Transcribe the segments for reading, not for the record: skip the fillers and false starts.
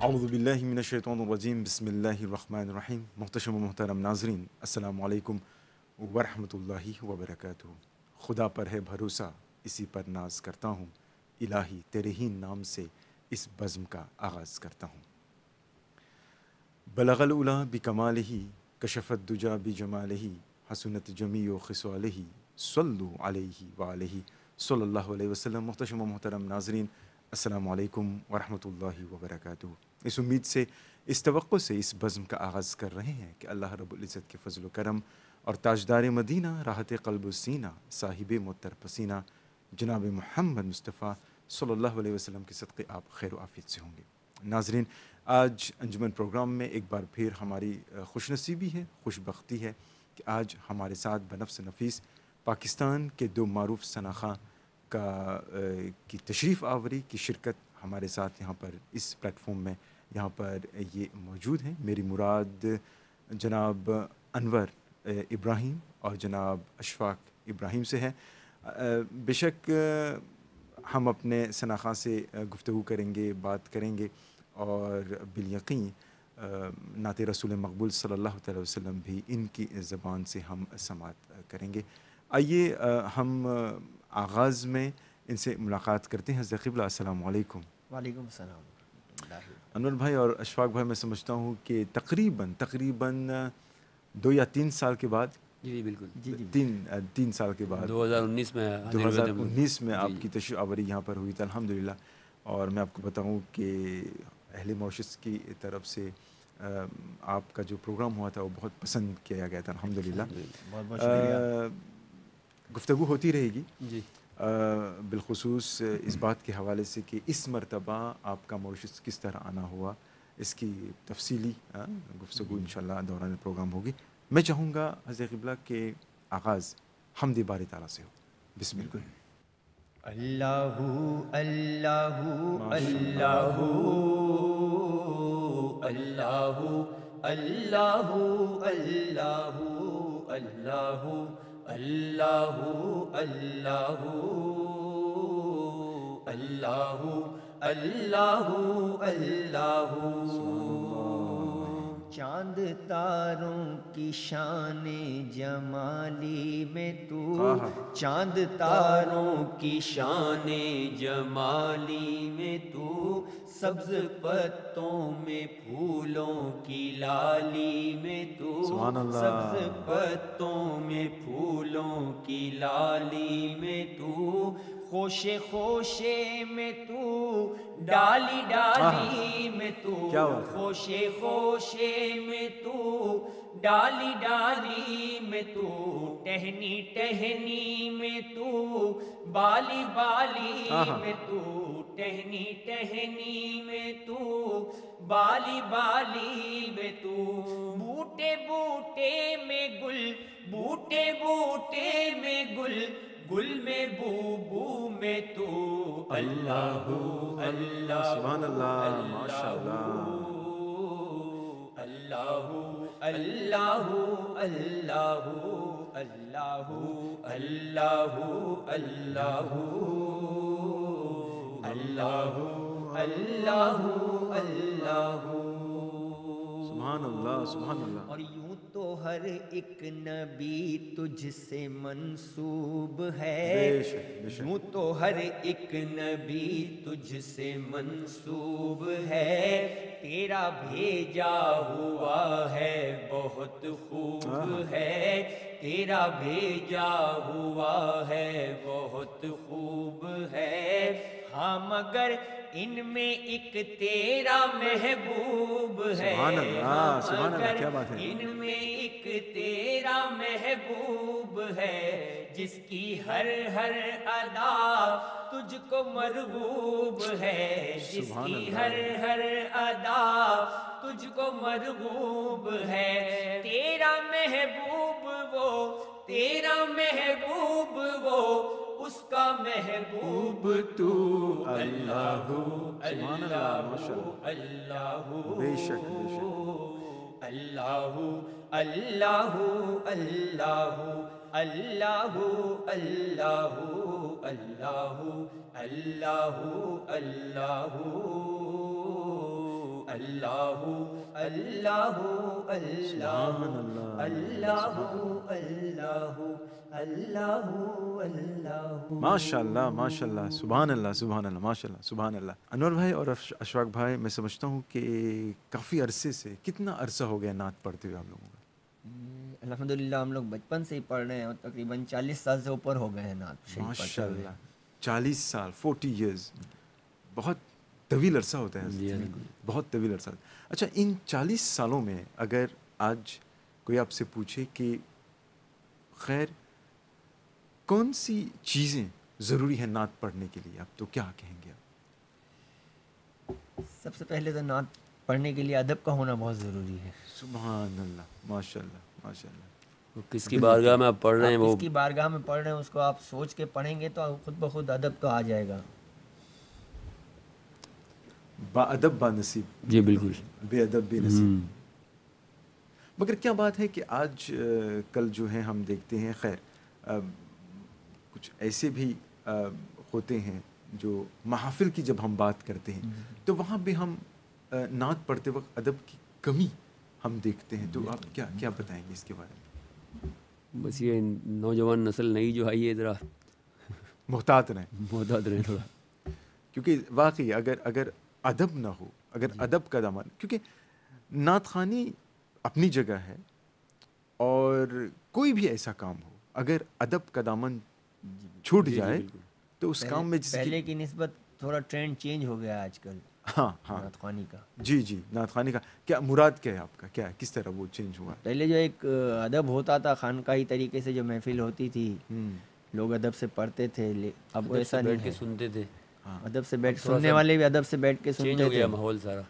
اعوذ باللہ من الشیطان الرجیم، بسم اللہ الرحمن الرحیم۔ محتشم و محترم ناظرین، السلام علیکم ورحمۃ اللہ وبرکاتہ۔ خدا پر ہے بھروسہ، اسی پر ناز کرتا ہوں، الہی تیرے ہی نام سے اس بزم کا آغاز کرتا ہوں۔ بلغ العلا بکمالہ، کشف الدجا بجمالہ، حسنت جمیع خصالہ، صلو علیہ وآلہ صلی اللہ علیہ وسلم۔ محتشم و محترم ناظرین، السلام علیکم ورحمۃ اللہ وبرکاتہ۔ اس امید سے، اس توقع سے اس بزم کا آغاز کر رہے ہیں کہ اللہ رب العزت کے فضل و کرم اور تاجدار مدینہ، راحت قلب و سینہ، صاحب متر پسینہ جناب محمد مصطفیٰ صلی اللہ علیہ وسلم کے صدقے آپ خیر و عافیت سے ہوں گے۔ ناظرین، آج انجمن پروگرام میں ایک بار پھر ہماری خوش نصیبی ہے، خوش بختی ہے کہ آج ہمارے ساتھ بنفس نفیس پاکستان کے دو معروف شناخواں کی تشریف آوری کی شرکت ہمارے ساتھ یہاں پر اس پلیٹ فارم میں یہاں پر یہ موجود ہیں۔ میری مراد جناب انور ابراہیم اور جناب اشفاق ابراہیم سے ہے۔ بے شک ہم اپنے شناخواں سے گفتگو کریں گے، بات کریں گے، اور بالیقین نعت رسول مقبول صلی اللہ تعالی وسلم بھی ان کی زبان سے ہم سماعت کریں گے۔ آئیے ہم آغاز میں ان سے ملاقات کرتے ہیں۔ حضرت قبلہ السلام علیکم۔ وعلیکم السلام ورحمۃ اللہ۔ انور بھائی اور اشفاق بھائی، میں سمجھتا ہوں کہ تقریباً 2 یا 3 سال کے بعد، جی بالکل، جی جی 3 سال کے بعد 2019 میں 2019 میں آپ جی کی تشریف آوری یہاں پر ہوئی تھی الحمدللہ۔ اور میں آپ کو بتاؤں کہ اہل موشس کی طرف سے آپ کا جو پروگرام ہوا تھا وہ بہت پسند کیا گیا تھا الحمدللہ۔ بہت بہت شکریہ۔ گفتگو ہوتی رہے گی، جی بالخصوص اس بات کے حوالے سے کہ اس مرتبہ آپ کا موریشس کس طرح آنا ہوا، اس کی تفصیلی گفتگو انشاءاللہ دوران پروگرام ہوگی۔ میں چاہوں گا حضرت قبلہ کے آغاز حمد باری تعالیٰ سے ہو۔ بسم اللہ۔ اللہ اللہ اللہ اللہ اللہ اللہ اللہ اللہ اللہ اللہ اللہ اللہ۔ چاند تاروں کی شان جمالی میں تو، چاند تاروں کی شان جمالی میں تو، سبز پتوں میں پھولوں کی لالی میں تو، سبحان اللہ۔ سبز پتوں میں پھولوں کی لالی میں تو، خوشے خوشے میں تو، ڈالی ڈالی میں تو، کیا بات ہے۔ خوشے خوشے میں تو، ڈالی ڈالی میں تو، ٹہنی ٹہنی میں تو، بالی بالی میں تو، ٹہنی ٹہنی میں تو، بالی بالی میں تو، بوٹے بوٹے میں گل، بوٹے بوٹے میں گل، گل میں بو بو میں تو، اللہ اللہ سبحان اللہ، ماشاء اللہ۔ اللہ اللہ اللہ اللہ اللہ اللہ اللہ اللہ اللہ۔ سبحان اللہ، سبحان اللہ۔ اور یوں تو ہر ایک نبی تجھ سے منسوب ہے، بے شک، بے شک۔ یوں تو ہر ایک نبی تجھ سے منسوب ہے، تیرا بھیجا ہوا ہے بہت خوب ہے، تیرا بھیجا ہوا ہے بہت خوب ہے، ہاں مگر ان میں ایک تیرا محبوب ہے، سبحان اللہ، سبحان اللہ، مگر کیا بات ہے۔ ان میں ایک تیرا محبوب ہے، جس کی ہر ہر ادا تجھ کو مرغوب ہے، جس سبحان کی اللہ۔ ہر ہر ادا تجھ کو مرغوب ہے، تیرا محبوب وہ، تیرا محبوب وہ، اس کا محبوب تو، اللہ سبحان اللہ، ماشاء اللہ اللہ۔ بے شک، بے شک۔ اللہ اللہ اللہ اللہ اللہ اللہ اللہ اللہ اللہ اللہ اللہ اللہ اللہ اللہ اللہ. ماشاء اللہ ماشاء اللہ سبحان اللہ سبحان اللہ ماشاء اللہ سبحان اللہ. انور بھائی اور اشفاق بھائی، میں سمجھتا ہوں کہ کافی عرصے سے، کتنا عرصہ ہو گیا نعت پڑھتے ہوئے آپ لوگوں کا؟ الحمدللہ ہم لوگ بچپن سے ہی پڑھ رہے ہیں اور تقریباً 40 سال سے اوپر ہو گئے ہیں نعت شریف پڑھتے ماشاء ہوئے. اللہ 40 سال 40 ایئرز، بہت طویل عرصہ ہوتا ہے. جی بہت طویل عرصہ. اچھا، ان 40 سالوں میں اگر آج کوئی آپ سے پوچھے کہ خیر کون سی چیزیں ضروری ہیں نعت پڑھنے کے لیے، آپ تو کیا کہیں گے؟ سب سے پہلے تو نعت پڑھنے کے لیے ادب کا ہونا بہت ضروری ہے. سبحان اللہ ماشاء اللہ ماشاء اللہ. کس کی بارگاہ میں آپ پڑھ رہے ہیں، آپ وہ کس کی بارگاہ میں پڑھ رہے ہیں اس کو آپ سوچ کے پڑھیں گے تو خود بخود ادب تو آ جائے گا. با ادب با نصیب. جی بالکل. بے ادب بے نصیب. مگر کیا بات ہے کہ آج کل جو ہے ہم دیکھتے ہیں، خیر کچھ ایسے بھی ہوتے ہیں جو محافل کی جب ہم بات کرتے ہیں تو وہاں بھی ہم نعت پڑھتے وقت ادب کی کمی ہم دیکھتے ہیں. تو آپ کیا بتائیں گے اس کے بارے میں؟ بس یہ نوجوان نسل نئی جو آئی ہے ذرا محتاط رہیں. محتاط رہیں تھوڑا، کیونکہ واقعی اگر ادب نہ ہو، اگر ادب کا دامن، کیونکہ نعت خوانی اپنی جگہ ہے اور کوئی بھی ایسا کام ہو اگر ادب کا دامن چھوٹ جائے تو اس کام میں پہلے کی نسبت تھوڑا ٹرینڈ چینج ہو گیا آج کل ہاں نعت خوانی کا. جی نعت خوانی کا کیا مراد کیا ہے آپ کا؟ کیا کس طرح وہ چینج ہوا؟ پہلے جو ایک ادب ہوتا تھا، خانقاہی طریقے سے جو محفل ہوتی تھی، لوگ ادب سے پڑھتے تھے، اب ایسا نہیں بیٹھ کے سنتے تھے. ادب سے بیٹھ سننے والے بھی ادب سے بیٹھ کے چینج سنتے ہو تھے. گیا ماحول سارا.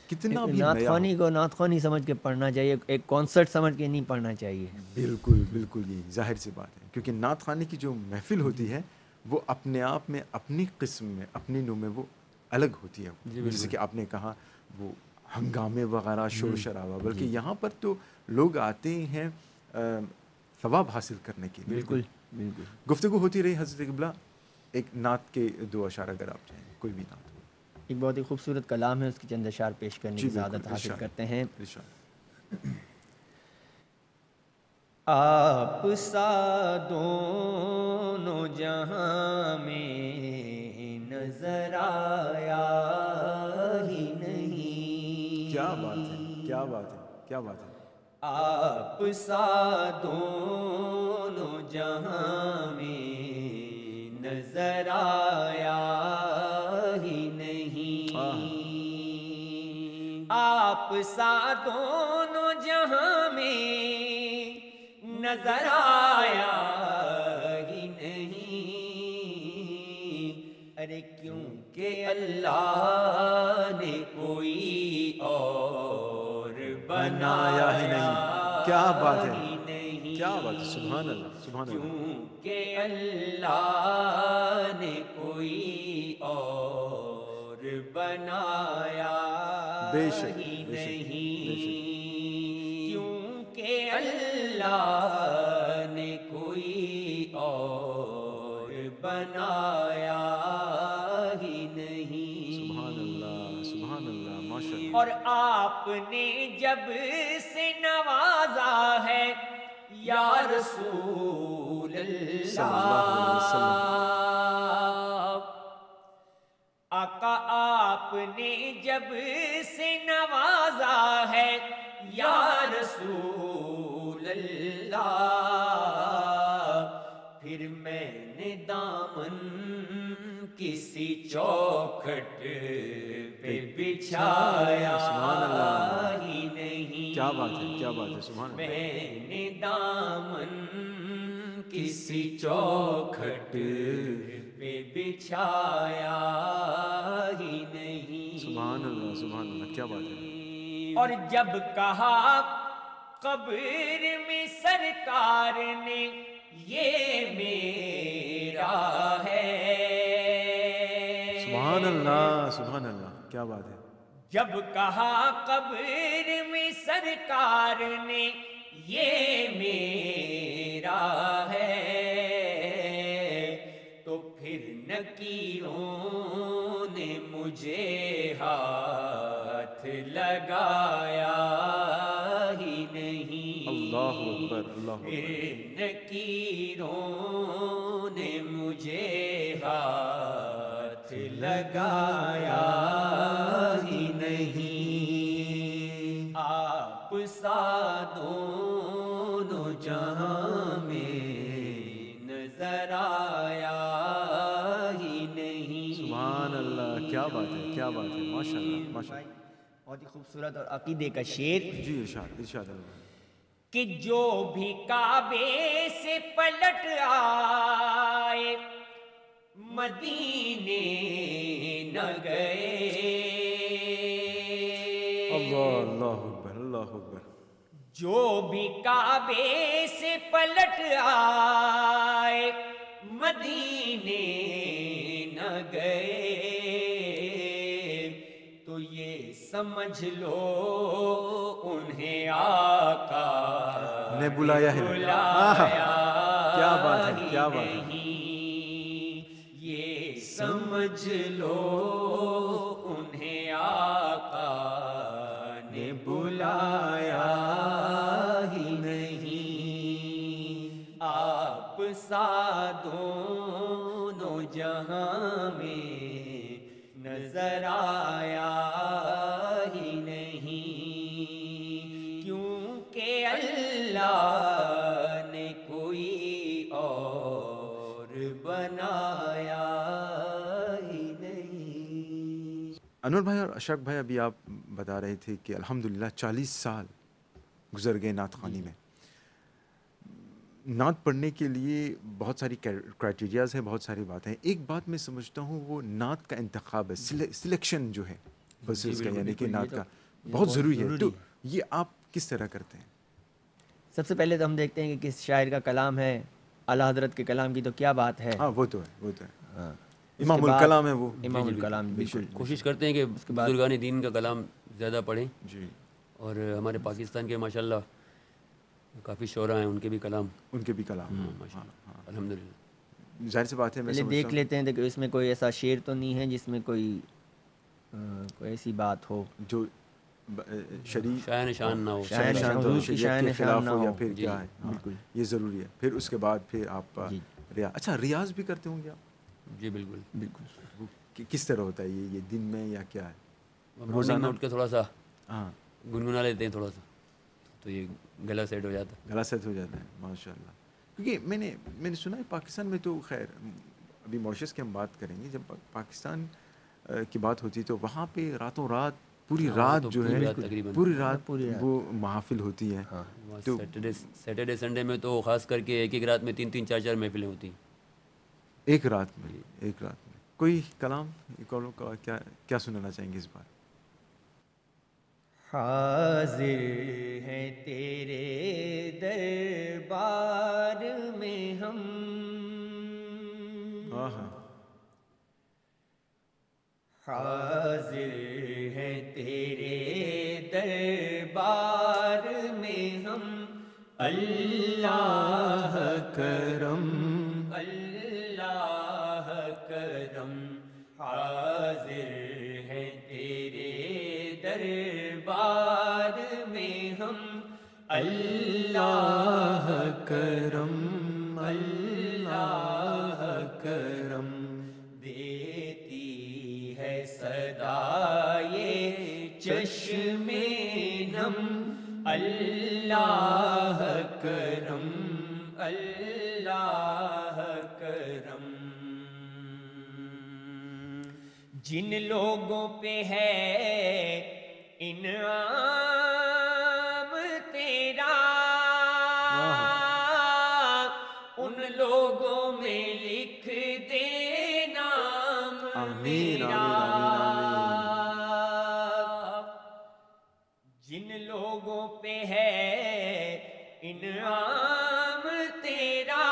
کتنا بھی نعت خوانی کو نعت خوانی سمجھ کے پڑھنا چاہیے، ایک کانسرٹ سمجھ کے نہیں پڑھنا چاہیے. بالکل یہ ظاہر سی بات ہے، کیونکہ نعت خوانی کی جو محفل ہوتی ہے وہ اپنے آپ میں اپنی قسم میں اپنی نوع میں وہ الگ ہوتی ہے. جیسے کہ آپ نے کہا وہ ہنگامے وغیرہ شور شرابہ، بلکہ یہاں پر تو لوگ آتے ہیں ثواب حاصل کرنے کے لیے. بالکل. گفتگو ہوتی رہی. حضرت قبلہ ایک نعت کے دو اشعار اگر آپ چاہیں، کوئی بھی نعت. ایک بہت ہی خوبصورت کلام ہے، اس کی چند اشعار پیش کرنے کی سعادت حاصل کرتے ہیں. آپ سا دونوں جہاں میں نظر آیا ہی نہیں. کیا بات ہے. آپ سا دونوں جہاں میں نظر آیا ہی نہیں. آپ سا دونوں جہاں میں نظر آیا ہی نہیں. ارے کیوں کہ اللہ نے کوئی اور بنایا ہی نہیں. کیا بات ہے. سبحان اللہ. کیوں کہ اللہ نے کوئی اور بنایا ہی نہیں. کیوں کہ اللہ نے کوئی اور بنایا ہی نہیں. سبحان اللہ ماشاء اللہ. اور آپ نے جب سے نوازا ہے یا رسول اللہ، آقا آپ نے جب سے نوازا ہے یا رسول اللہ، پھر میں نے دامن کسی چوکھٹ پہ بچھایا ہی نہیں. کیا بات ہے. سبحان اللہ. میں نے دامن کسی چوکھٹ پہ بچھایا ہی نہیں. سبحان اللہ. کیا بات ہے. اور جب کہا قبر میں سرکار نے یہ میرا ہے. سبحان اللہ. کیا بات ہے. جب کہا قبر میں سرکار نے یہ میرا ہے، تو پھر نکیروں نے مجھے ہاتھ لگایا ہی نہیں، اللہ اکبر، اللہ اکبر، نکیروں نے مجھے ہاتھ لگایا ہی نہیں، آپ سا دونوں جہاں میں نظر آیا ہی نہیں۔ سبحان اللہ، کیا بات ہے، کیا بات ہے، ماشاء اللہ، ماشاء اللہ۔ بہت ہی خوبصورت اور عقیدے کا شعر جی ارشاد، ارشاد اللہ۔ کہ جو بھی کعبے سے پلٹ آئے مدینے نہ گئے، اللہ، اللہ اکبر، اللہ اکبر۔ جو بھی کعبے سے پلٹ آئے مدینے نہ گئے، تو یہ سمجھ لو انہیں آقا نے بلایا ہے، کیا بات ہے، کیا بات ہے۔ یہ سمجھ لو انہیں آقا نے بلایا ہی نہیں، آپ سا دونوں جہاں میں نظر آیا ہی نہیں، کیونکہ اللہ نے کوئی اور بنایا ہی نہیں۔ انور بھائی اور اشرف بھائی، ابھی آپ بتا رہے تھے کہ الحمدللہ 40 سال گزر گئے نعت خوانی میں۔ نعت پڑھنے کے لیے بہت ساری کرائٹیریاز ہیں، بہت ساری باتیں ہیں۔ ایک بات میں سمجھتا ہوں وہ نعت کا انتخاب ہے، سلیکشن جو ہے ورسز کا، یعنی کہ نعت کا بہت ضروری ہے۔ تو یہ آپ کس طرح کرتے ہیں؟ سب سے پہلے تو ہم دیکھتے ہیں کہ کس شاعر کا کلام ہے، اعلیٰ حضرت کے کلام کی تو کیا بات ہے۔ ہاں وہ تو ہے، وہ تو ہے، ہاں، امام الکلام ہے وہ۔ امام الکلام، بالکل۔ کوشش کرتے ہیں کہ بزرگان دین کا کلام زیادہ پڑھیں، جی، اور ہمارے پاکستان کے ماشاءاللہ کافی شعراء ہیں، ان کے بھی کلام ان کے بھی کلام، ماشاءاللہ الحمدللہ۔ ظاہر سی بات ہے، میں پہلے سمجھتا دیکھ ہوں لیتے ہیں کہ اس میں کوئی ایسا شعر تو نہیں ہے جس میں کوئی ایسی بات ہو جو شریف شاعر نشان نہ ہو، شاعر شان حضور کی شریعت شاعر کے نشان خلاف نہ ہو یا ہو۔ پھر جی، کیا ہے، ہاں، بالکل۔ یہ ضروری ہے۔ پھر اس کے بعد پھر آپ کا جی۔ ریاض۔ اچھا، ریاض بھی کرتے ہوں گے آپ؟ جی بالکل۔ بالکل۔ وہ کس طرح ہوتا ہے یہ دن میں یا کیا ہے؟ مارننگ میں اٹھ کے تھوڑا سا ہاں، گنگنا لیتے ہیں تھوڑا سا، تو یہ گلا سیٹ ہو جاتا ہے۔ گلا سیٹ ہو جاتا ہے، ماشاء اللہ۔ کیونکہ میں نے سنا ہے پاکستان میں تو، خیر ابھی ماریشس کی ہم بات کریں گے، جب پاکستان کی بات ہوتی تو وہاں پہ راتوں رات پوری رات جو ہے، پوری رات وہ محافل ہوتی ہے۔ تو سیٹرڈے سنڈے میں تو خاص کر کے ایک ایک رات میں 3 4 محفلیں ہوتی ہیں۔ ایک رات میں کوئی کلام کا کیا سنانا چاہیں گے اس بار؟ حاضر ہیں تیرے دربار میں ہم، حاضر ہیں تیرے دربار میں ہم، اللہ کرم، اللہ کرم، حاضر ہیں تیرے دربار میں ہم، اللہ کرم، اللہ کرم، دیتی ہے صدا یہ چشم نم، اللہ کرم، اللہ کرم۔ جن لوگوں پہ ہے انعام تیرا، ان لوگوں میں لکھ دے نام میرا، جن لوگوں پہ ہے انعام تیرا،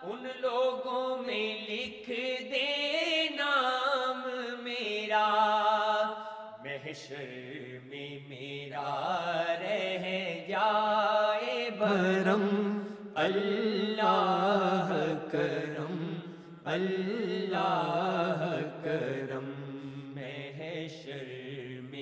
ان لوگوں میں لکھ دے نام میرا، محشر میں میرا رہ جائے بھرم، اللہ کرم، اللہ کرم، محشر میں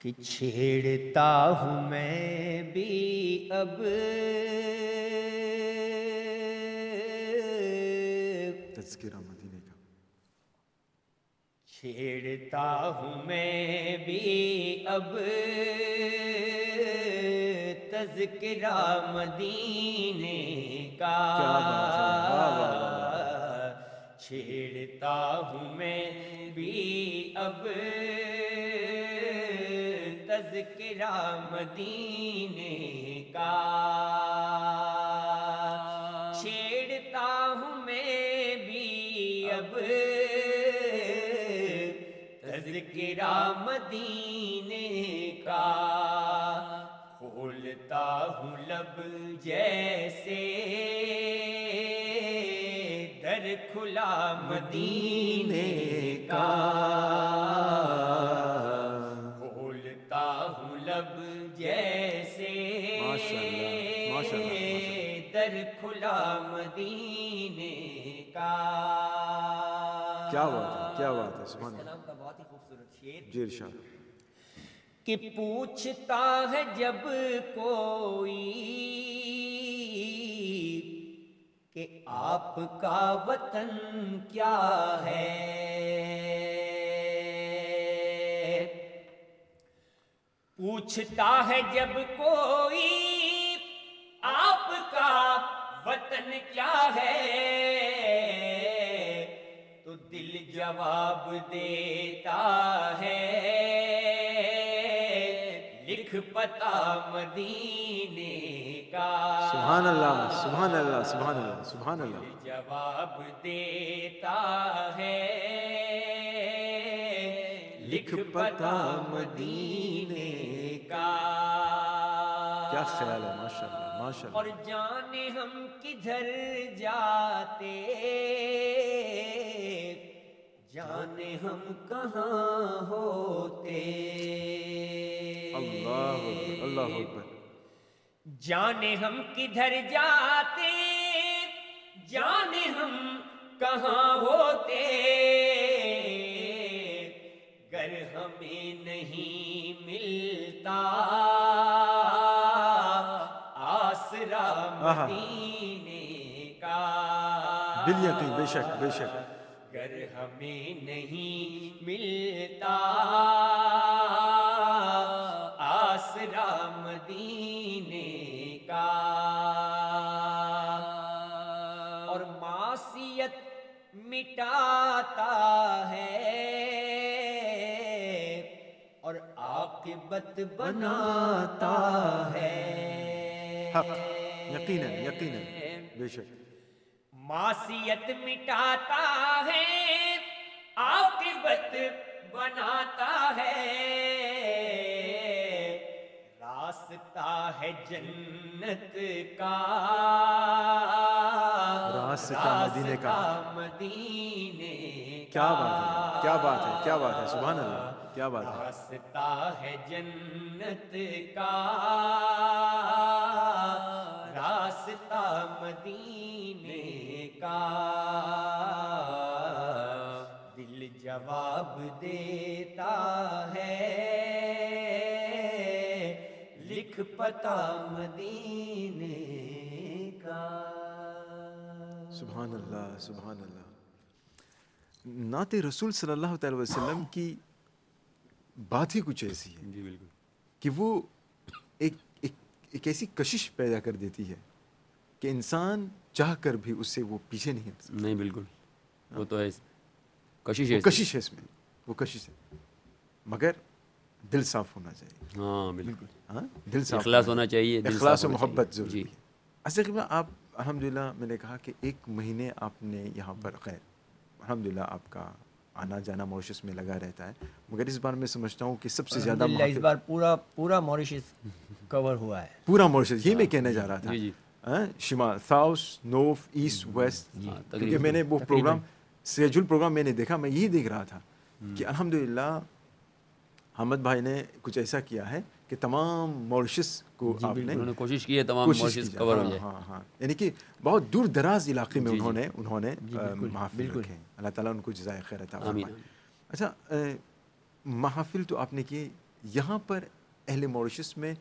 کہ چھیڑتا ہوں میں بھی اب تذکرہ مدینے کا، چھیڑتا ہوں میں بھی اب تذکرہ مدینے کا، کیا بات ہے، واہ واہ واہ، چھیڑتا ہوں میں بھی اب تذکرہ مدینے کا، چھیڑتا ہوں میں بھی اب تذکرہ مدینے کا، کھولتا ہوں لب جیسے در کھلا مدینے کا، کھولتا ہوں لب جیسے ماشاءاللہ ماشاءاللہ، در کھلا مدینے کا۔ کیا بات ہے، کیا بات ہے، سبحان اللہ، کلام کا بہت ہی خوبصورت شعر جی ارشاد، کہ پوچھتا ہے جب کوئی کہ آپ کا وطن کیا ہے، پوچھتا ہے جب کوئی آپ کا وطن کیا ہے، تو دل جواب دیتا ہے لکھ پتہ مدینے کا، سبحان اللہ سبحان اللہ سبحان اللہ سبحان اللہ، جواب دیتا ہے لکھ پتہ مدینے کا۔ کیا خیال ہے، ماشاءاللہ ماشاءاللہ، اور جانے ہم کدھر جاتے، جانے ہم کہاں ہوتے، اللہ اکبر اللہ اکبر، جانے ہم کدھر جاتے، جانے ہم کہاں ہوتے، گر ہمیں نہیں ملتا آسرا مدینے کا، بالیقین، بے شک بے شک، گر ہمیں نہیں ملتا آسرا مدینے کا، اور معصیت مٹاتا ہے اور عاقبت بناتا ہے، حق، یقیناً یقیناً، بے شک، معصیت مٹاتا ہے عاقبت بناتا ہے، راستہ ہے جنت کا، راستہ مدینے کا، مدینے کیا بات ہے، کیا بات ہے، کیا بات ہے، سبحان اللہ، کیا بات ہے، راستہ ہے جنت کا، راستہ مدینے کا، دل جواب دیتا ہے لکھ پتہ مدینے کا۔ سبحان اللہ سبحان اللہ، نعت رسول صلی اللہ تعالی وسلم کی بات ہی کچھ ایسی ہے جی بالکل، کہ وہ ایک ایسی کشش پیدا کر دیتی ہے کہ انسان چاہ کر بھی اس سے وہ پیچھے نہیں ہٹ سکتا، نہیں بالکل، وہ تو ہے، کشش ہے، وہ کشش ہے اس میں، وہ کشش ہے، مگر دل صاف ہونا چاہیے، ہاں بالکل، ہاں دل صاف اخلاص ہونا چاہیے، دل اخلاص صاف و ہونا محبت چاہیے، ضروری جی، ہے۔ اصل میں آپ الحمدللہ، میں نے کہا کہ 1 مہینے آپ نے یہاں پر، خیر الحمدللہ آپ کا آنا جانا موریشس میں لگا رہتا ہے، مگر اس بار میں سمجھتا ہوں کہ سب سے زیادہ الحمدللہ اس بار پورا موریشس کور ہوا ہے، پورا موریشس، یہ میں کہنے جا رہا تھا، جی جی، شمال، ساؤتھ، نارتھ، ایسٹ، ویسٹ، کیونکہ میں نے وہ پروگرام سیجول پروگرام میں نے دیکھا، میں یہی دیکھ رہا تھا کہ الحمدللہ حمد بھائی نے کچھ ایسا کیا ہے کہ تمام موریشس کو آپ نے انہوں نے کوشش کی ہے تمام کوشش موریشس کی کور ہو ہاں جائے، ہاں ہاں، یعنی کہ بہت دور دراز علاقے میں جی، انہوں نے محافل رکھے ہیں، اللہ تعالیٰ ان کو جزائے خیر عطا آمین، فرمائے۔ اچھا، محافل تو آپ نے کیے، یہاں پر اہل موریشس میں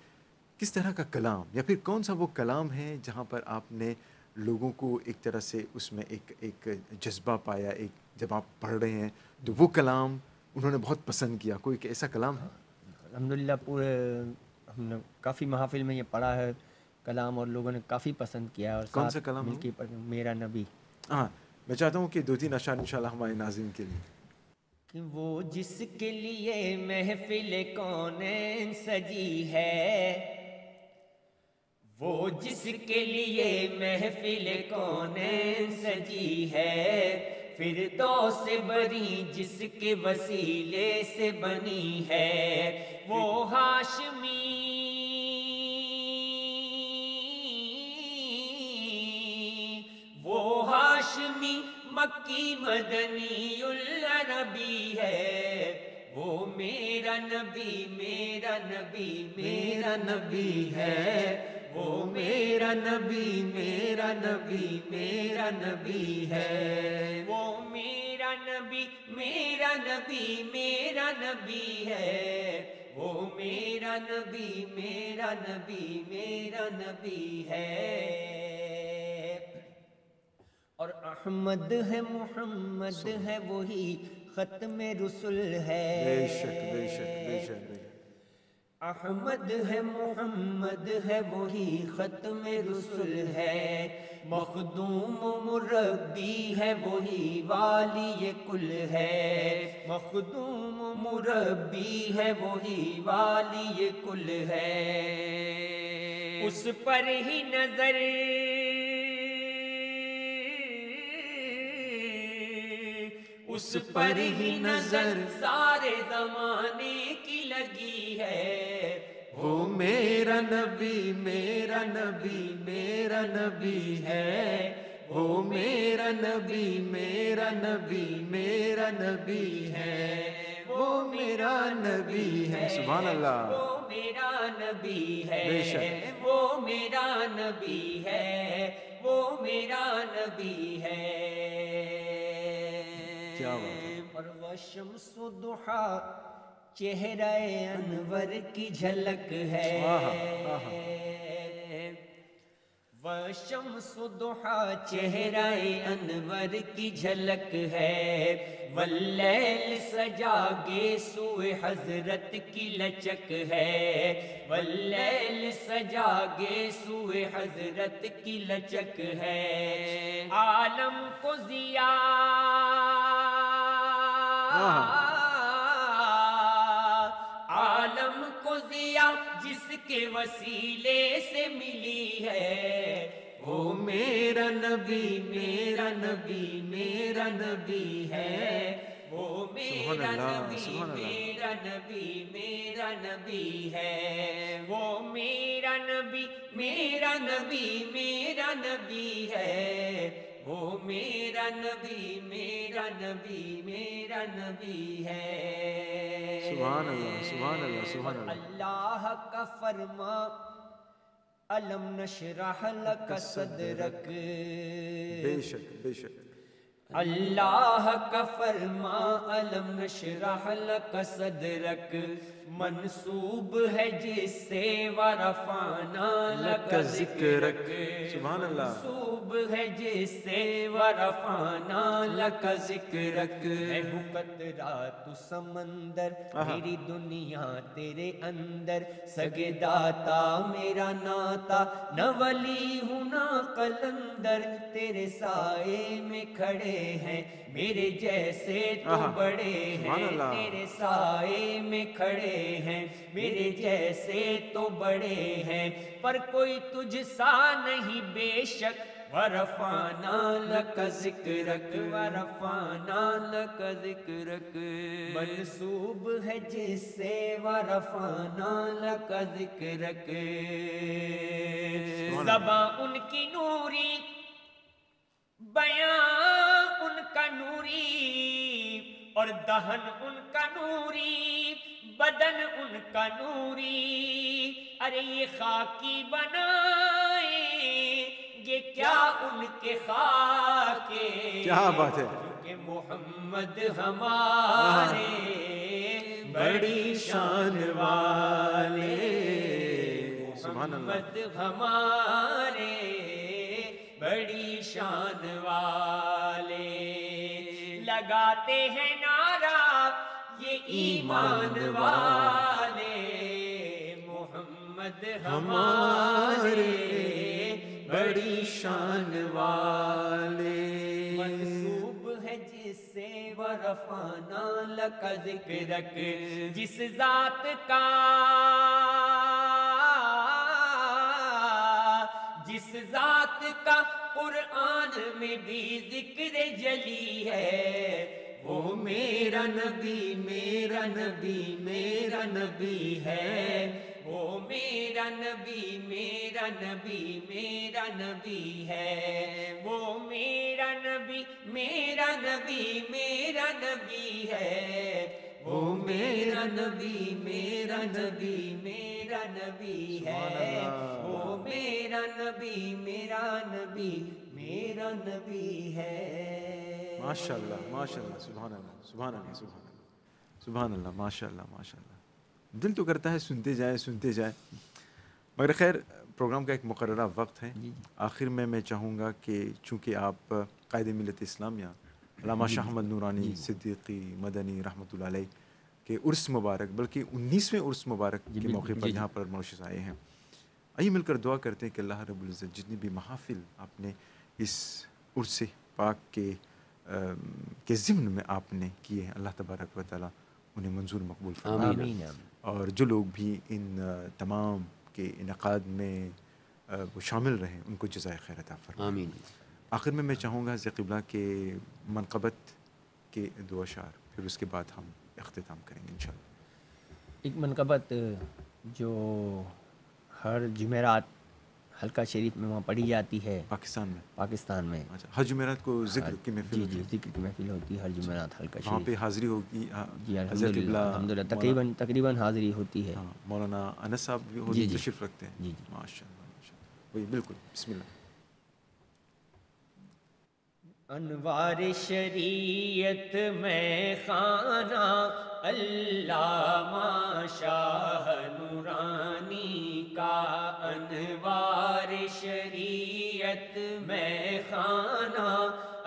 کس طرح کا کلام یا پھر کون سا وہ کلام ہے جہاں پر آپ نے لوگوں کو ایک طرح سے اس میں ایک جذبہ پایا، ایک جب آپ پڑھ رہے ہیں تو وہ کلام انہوں نے بہت پسند کیا، کوئی ایسا کلام ہے؟ الحمدللہ پورے ہم نے کافی محافل میں یہ پڑھا ہے کلام اور لوگوں نے کافی پسند کیا، اور کون ساتھ سا کلام مل ہے؟ کے پڑھ میرا نبی. ہاں میں چاہتا ہوں کہ 2-3 اشعار انشاءاللہ ہمارے ناظرین کے لیے. کہ وہ جس کے لیے محفل کونین سجی ہے، وہ جس کے لیے محفل کونین سجی ہے، فردوس بری جس کے وسیلے سے بنی ہے، وہ ہاشمی مکی مدنی العربی ہے، وہ میرا نبی میرا نبی میرا نبی ہے، وہ میرا نبی میرا نبی میرا نبی ہے، وہ میرا نبی میرا نبی میرا نبی ہے، وہ میرا نبی میرا نبی میرا نبی ہے. اور احمد ہے محمد ہے وہی ختم رسل ہے، بے شک بے شک بے شک بے شک. احمد ہے محمد ہے وہی ختم رسل ہے، مخدوم مربی ہے وہی والی کل ہے، مخدوم مربی ہے وہی والی کل ہے. اس پر ہی نظر اس پر ہی نظر سارے زمانے کی لگی ہے، وہ میرا نبی میرا نبی میرا نبی ہے، وہ میرا نبی میرا نبی میرا نبی ہے، وہ میرا نبی ہے. سبحان اللہ. وہ میرا نبی ہے، بے شک. وہ میرا نبی ہے، وہ میرا نبی ہے. کیا بات ہے. اور وہ شمس و ضحا چہرہ انور کی جھلک ہے، وہ شمس و ضحا چہرہ انور کی جھلک ہے، واللیل سجا گے سوئے حضرت کی لچک ہے، واللیل سجا گے سوئے حضرت کی لچک ہے. عالم کو ضیا عالم کو ضیا جس کے وسیلے سے ملی ہے، وہ میرا نبی میرا نبی میرا نبی ہے، وہ میرا نبی میرا نبی میرا نبی ہے، وہ میرا نبی میرا نبی میرا نبی ہے، وہ میرا نبی میرا نبی میرا نبی ہے. سبحان اللہ سبحان اللہ سبحان اللہ. اللہ کا فرما علم نشرح لک صدرک، بے شک بے شک. اللہ کا فرما علم نشرح لک صدرک، منسوب ہے جس سے ورفعنا لک ذکرک، سبحان اللہ. منسوب ہے جس سے ورفعنا لک ذکرک. ہے قطرہ تو سمندر میری دنیا تیرے اندر، سگے داتا میرا ناتا نہ ولی ہوں نہ قلندر، تیرے سائے میں کھڑے ہیں میرے جیسے تو بڑے ہیں، تیرے سائے میں کھڑے ہیں میرے جیسے تو بڑے ہیں، پر کوئی تجھ سا نہیں بے شک، ورفعنا لک ذکرک ورفعنا لک ذکرک. منسوب ہے جس سے ورفعنا لک ذکرک. زباں ان کی نوری، بیان ان کا نوری، اور دہن ان کا نوری، بدن ان کا نوری. ارے یہ خاکی بنائیں یہ کیا ان کے خاکے، کیا بات ہے. کہ محمد ہمارے بڑی شان والے سبحان اللہ. محمد ہمارے بڑی شان والے لگاتے ہیں نعرہ یہ ایمان والے محمد ہمارے بڑی شان والے منسوب ہے جس سے ورفعنا لک ذکرک جس ذات کا قرآن میں بھی ذکر جلی ہے وہ میرا نبی میرا نبی میرا نبی ہے وہ میرا نبی میرا نبی میرا نبی ہے وہ میرا نبی میرا نبی میرا نبی ہے وہ میرا نبی میرا نبی میرا نبی ہے وہ میرا نبی میرا نبی میرا نبی ہے ماشاء اللہ ماشاء اللہ سبحان اللہ سبحان اللہ سبحان اللہ سبحان اللہ ماشاء اللہ ماشاء اللہ. دل تو کرتا ہے سنتے جائے مگر خیر پروگرام کا ایک مقررہ وقت ہے. آخر میں چاہوں گا کہ چونکہ آپ قائد ملت اسلامیہ علامہ شاہ احمد نورانی صدیقی مدنی رحمۃ اللہ علیہ کے عرس مبارک بلکہ 19ویں عرس مبارک کے موقع پر یہاں پر موشس آئے ہیں. آئیے مل کر دعا کرتے ہیں کہ اللہ رب العزت جتنی بھی محافل آپ نے اس عرس پاک کے ضمن میں آپ نے کیے ہیں اللہ تبارک و تعالیٰ انہیں منظور مقبول فرمائے اور جو لوگ بھی ان تمام کے انعقاد میں وہ شامل رہیں ان کو جزائے خیر عطا فرمائے. آمین. آخر میں چاہوں گا حضرت قبلہ کے منقبت کے دو اشعار پھر اس کے بعد ہم اختتام کریں گے انشاءاللہ. ایک منقبت جو ہر جمعرات حلقہ شریف میں وہاں پڑھی جاتی ہے پاکستان میں. اچھا ہر جمعرات کو ذکر کی محفل جی ذکر کی محفل ہوتی ہے ہر جمعرات حلقہ وہاں شریف پہ حاضری ہوگی. جی الحمدللہ تقریباً حاضری ہوتی ہے. مولانا انس صاحب بھی تشریف رکھتے ہیں. جی ماشاء اللہ وہی بالکل بسم اللہ. انوار شریعت میں خانہ علامہ شاہ نورانی کا انوار شریعت میں خانہ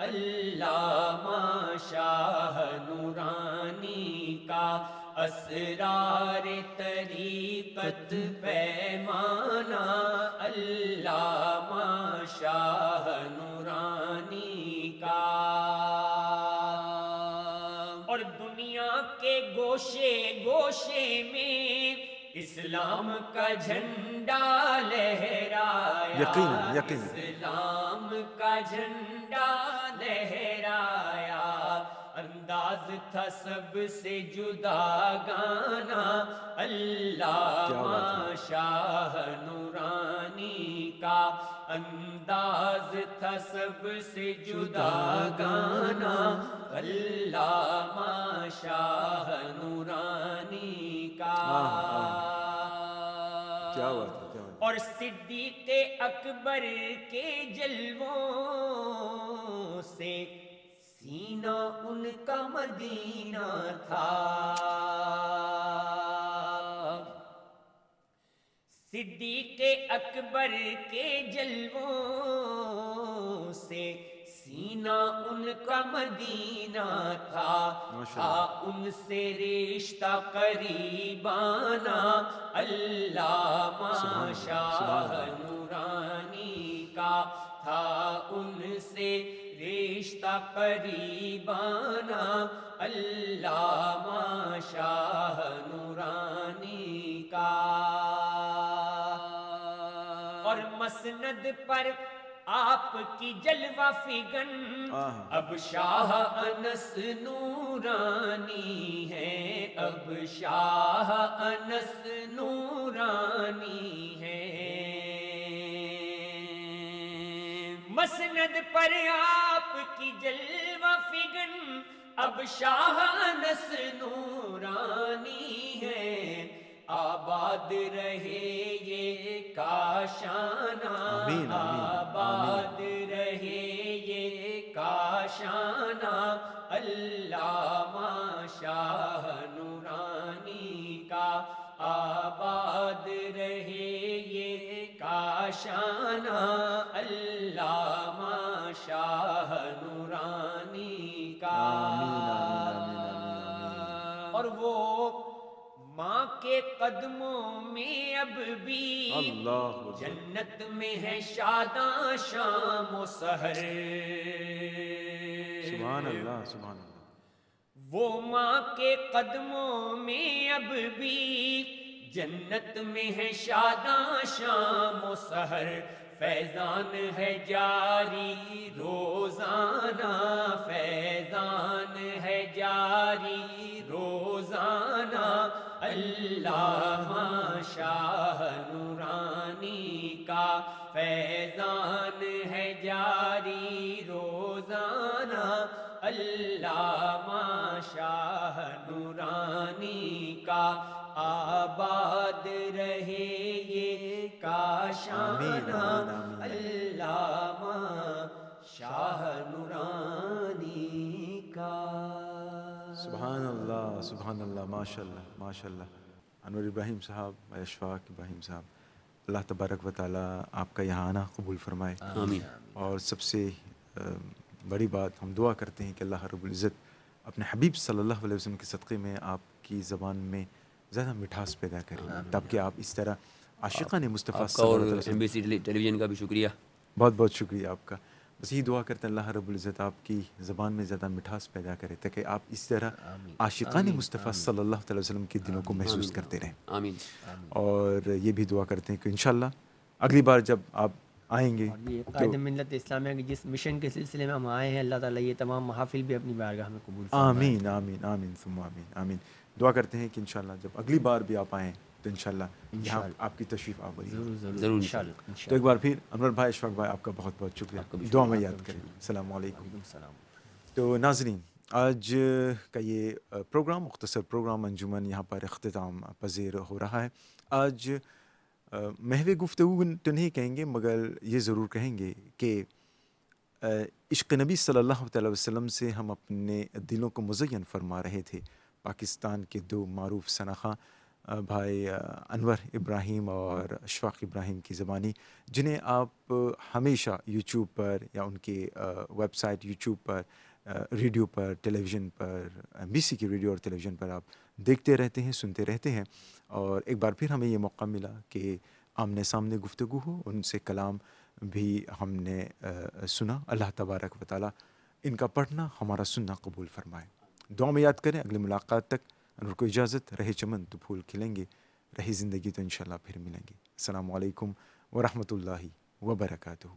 علامہ شاہ نورانی کا اسرار طریقت پیمانہ علامہ شاہ نورانی کا اور دنیا کے گوشے گوشے میں اسلام کا جھنڈا لہرایا اسلام کا جھنڈا لہرایا انداز تھا سب سے جدا گانا علامہ شاہ نورانی کا انداز تھا سب سے جدا گانا علامہ شاہ نورانی کا. اور صدیق اکبر کے جلووں سے سینہ ان کا مدینہ تھا. صدیق اکبر کے جلووں سے سینہ ان کا مدینہ تھا ان سے رشتہ قریبانہ علامہ شاہ نورانی کا تھا ان سے رشتہ قریبانہ علامہ شاہ نورانی کا. اور مسند پر آپ کی جلوہ فگن اب شاہ انس نورانی ہے اب شاہ انس نورانی ہے. مسند پر آپ کی جلوہ فگن اب شاہ انس نورانی ہے. آباد رہے یہ کاشانہ آباد رہے یہ کاشانہ علامہ شاہ نورانی کاشانہ علامہ شاہ نورانی کا، اور وہ ماں کے قدموں میں اب بھی اللہ جنت میں ہے شاداں شام و سحر، سبحان اللہ سبحان اللہ، وہ ماں کے قدموں میں اب بھی جنت میں ہے شاداں شام و سحر، فیضان ہے جاری روزانہ، فیضان ہے جاری روزانہ علامہ شاہ نورانی کا، فیضان ہے جاری روزانہ علامہ شاہ نورانی کا، آباد رہے یہ کاشانہ علامہ شاہ نورانی کا۔ سبحان اللہ سبحان اللہ، ماشاء اللہ ماشاء اللہ۔ انور ابراہیم صاحب، اشفاق ابراہیم صاحب، اللہ تبارک و تعالیٰ آپ کا یہاں آنا قبول فرمائے، آمین۔ اور سب سے بڑی بات ہم دعا کرتے ہیں کہ اللہ رب العزت اپنے حبیب صلی اللہ علیہ وسلم کے صدقے میں آپ کی زبان میں زیادہ مٹھاس پیدا کریں، تاکہ آپ اس طرح عاشقان مصطفیٰ آپ کا صلی اور اللہ علیہ وسلم، MBC ٹیلی ویژن کا بھی شکریہ۔ بہت بہت شکریہ آپ کا۔ بس یہی دعا کرتے ہیں اللہ رب العزت آپ کی زبان میں زیادہ مٹھاس پیدا کرے، تاکہ آپ اس طرح عاشقان مصطفیٰ صلی اللہ علیہ وسلم کے دلوں کو محسوس کرتے رہیں۔ آمین۔ اور یہ بھی دعا کرتے ہیں کہ انشاءاللہ اگلی بار جب آپ آئیں گے اور یہ قائد ملت اسلامیہ کے جس مشن کے سلسلے میں ہم آئے ہیں، اللہ تعالیٰ یہ تمام محافل بھی اپنی بارگاہ میں قبول فرمائے۔ آمین آمین آمین ثم آمین آمین۔ دعا کرتے ہیں کہ انشاءاللہ جب اگلی بار بھی آپ آئیں تو انشاءاللہ یہاں آپ کی تشریف آوری ہو۔ ضرور انشاءاللہ۔ تو ایک بار پھر انور بھائی، اشفاق بھائی، آپ کا بہت بہت شکریہ، دعا میں یاد کریں۔ السلام علیکم۔ السلام۔ تو ناظرین، آج کا یہ پروگرام، مختصر پروگرام انجمن، یہاں پر اختتام پذیر ہو رہا ہے۔ آج محو گفتگو تو نہیں کہیں گے، مگر یہ ضرور کہیں گے کہ عشق نبی صلی اللہ علیہ وسلم سے ہم اپنے دلوں کو مزین فرما رہے تھے۔ پاکستان کے دو معروف ثناخواں بھائی انور ابراہیم اور اشفاق ابراہیم کی زبانی، جنہیں آپ ہمیشہ یوٹیوب پر یا ان کے ویب سائٹ یوٹیوب پر، ریڈیو پر، ٹیلی ویژن پر، MBC کی ریڈیو اور ٹیلی ویژن پر آپ دیکھتے رہتے ہیں، سنتے رہتے ہیں۔ اور ایک بار پھر ہمیں یہ موقع ملا کہ آمنے سامنے گفتگو ہو، ان سے کلام بھی ہم نے سنا۔ اللہ تبارک و تعالیٰ ان کا پڑھنا، ہمارا سننا قبول فرمائے۔ دعا میں یاد کریں۔ اگلی ملاقات تک انور کو اجازت، رہے چمن تو پھول کھلیں گے، رہی زندگی تو انشاءاللہ پھر ملیں گے۔ السلام علیکم ورحمۃ اللہ وبرکاتہ۔